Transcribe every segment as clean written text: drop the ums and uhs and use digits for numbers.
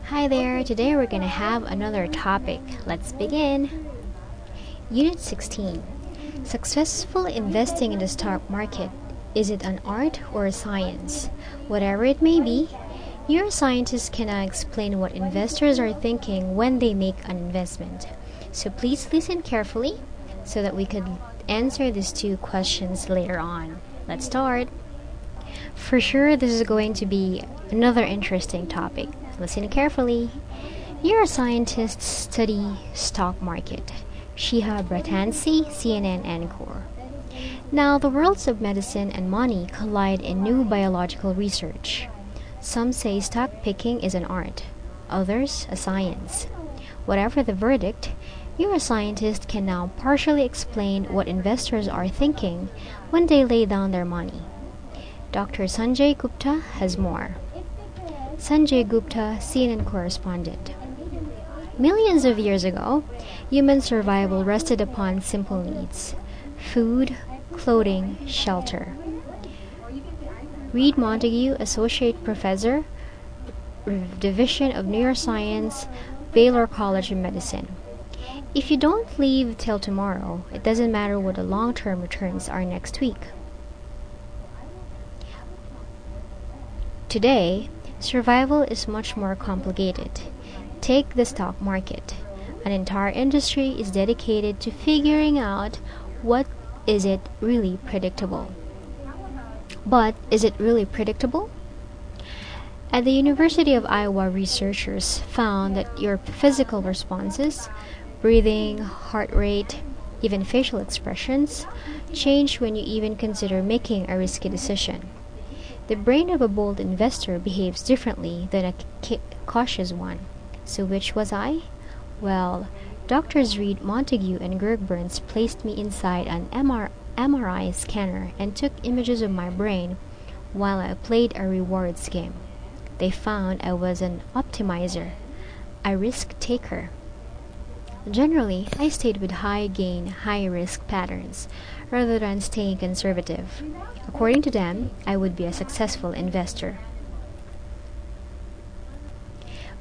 Hi there, today we're gonna have another topic. Let's begin. Unit 16. Successful investing in the stock market. Is it an art or a science? Whatever it may be, neuroscientists can now explain what investors are thinking when they make an investment. So please listen carefully so that we could answer these two questions later on. Let's start. For sure, this is going to be another interesting topic. Listen carefully. Neuroscientists study stock market. Shiha Bratansi, CNN Now, the worlds of medicine and money collide in new biological research. Some say stock picking is an art, others a science. Whatever the verdict, neuroscientists can now partially explain what investors are thinking when they lay down their money. Dr. Sanjay Gupta has more. Sanjay Gupta, CNN correspondent. Millions of years ago, human survival rested upon simple needs: food, clothing, shelter. Reed Montague, Associate Professor, Division of Neuroscience, Baylor College of Medicine. If you don't leave till tomorrow, it doesn't matter what the long-term returns are next week. Today, survival is much more complicated. Take the stock market. An entire industry is dedicated to figuring out what is it really predictable. But is it really predictable? At the University of Iowa, researchers found that your physical responses, breathing, heart rate, even facial expressions, change when you even consider making a risky decision. The brain of a bold investor behaves differently than a cautious one. So which was I? Well, Doctors Reed Montague and Greg Burns placed me inside an MRI scanner and took images of my brain while I played a rewards game. They found I was an optimizer, a risk taker. Generally, I stayed with high-gain, high-risk patterns rather than staying conservative. According to them, I would be a successful investor.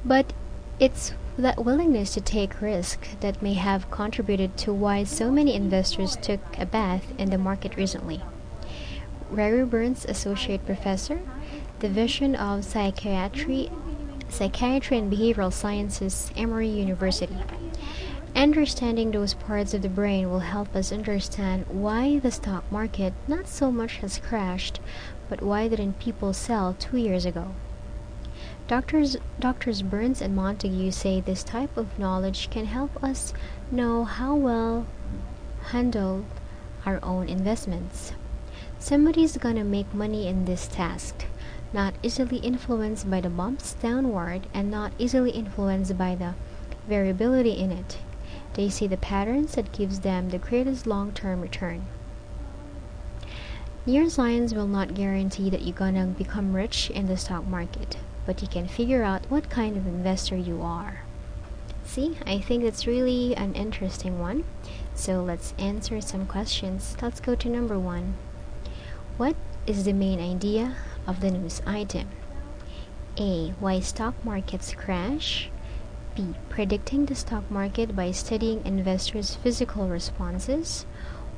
But it's that willingness to take risk that may have contributed to why so many investors took a bath in the market recently. Gregory Burns, Associate Professor, Division of Psychiatry and Behavioral Sciences, Emory University. Understanding those parts of the brain will help us understand why the stock market not so much has crashed, but why didn't people sell 2 years ago? Doctors Burns and Montague say this type of knowledge can help us know how well handle our own investments. Somebody's gonna make money in this task, not easily influenced by the bumps downward and not easily influenced by the variability in it. They see the patterns that gives them the greatest long-term return. Neuroscience will not guarantee that you're gonna become rich in the stock market, but you can figure out what kind of investor you are. See, I think that's really an interesting one. So let's answer some questions. Let's go to number 1. What is the main idea of the news item? A. Why stock markets crash? B. Predicting the stock market by studying investors' physical responses.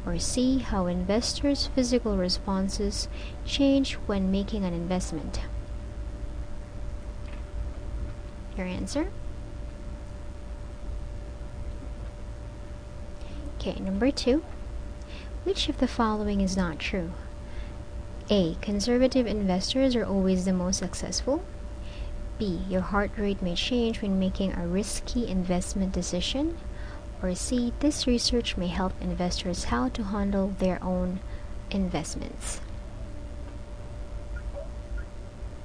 Or C. How investors' physical responses change when making an investment. Your answer? Okay, number 2. Which of the following is not true? A. Conservative investors are always the most successful. B. Your heart rate may change when making a risky investment decision. Or C. This research may help investors how to handle their own investments.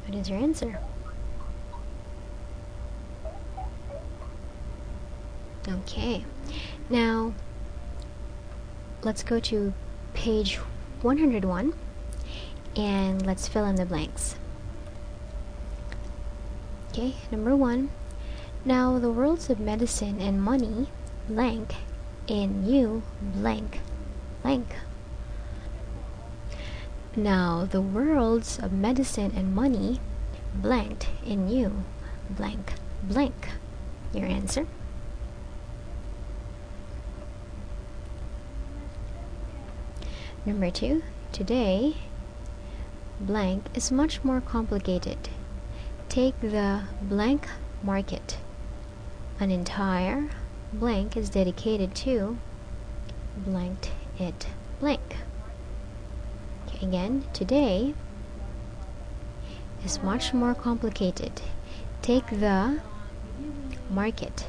What is your answer? Okay, now let's go to page 101 and let's fill in the blanks. Okay, number 1. Now the worlds of medicine and money blank in you blank blank. Now the worlds of medicine and money blanked in you blank blank. Your answer? Number 2. Today, blank is much more complicated. Take the blank market. An entire blank is dedicated to blanked it blank. Okay, again, today is much more complicated. Take the market.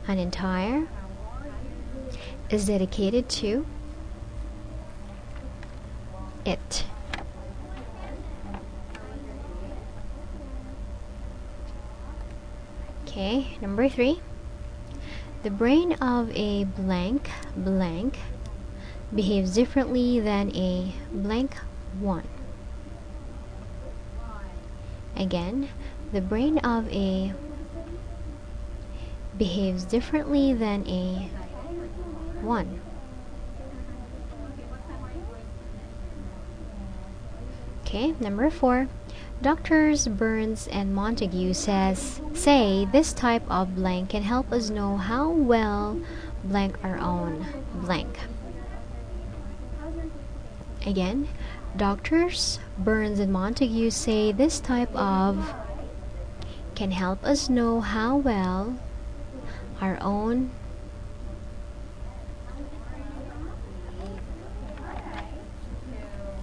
An entire is dedicated to it. Okay, number 3. The brain of a blank blank behaves differently than a blank one. Again, the brain of a behaves differently than a one. Okay, number 4. Doctors Burns and Montague say this type of blank can help us know how well blank our own blank. Again, Doctors Burns and Montague say this type of can help us know how well our own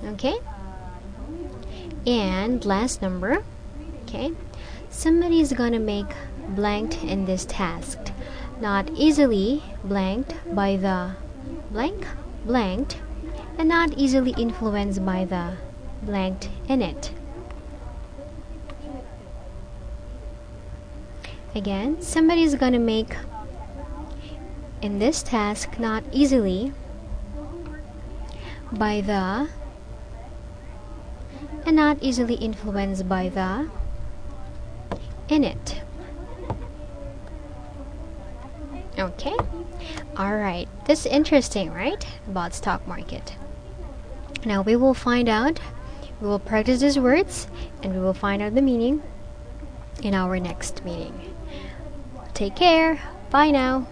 okay. And last number, okay, somebody is gonna make blanked in this task, not easily blanked by the blank blanked, and not easily influenced by the blanked in it. Again, somebody is gonna make in this task not easily by the and not easily influenced by the in it. Okay, alright, this is interesting, right? About stock market. Now we will practice these words, and we will find out the meaning in our next meeting. Take care, bye now.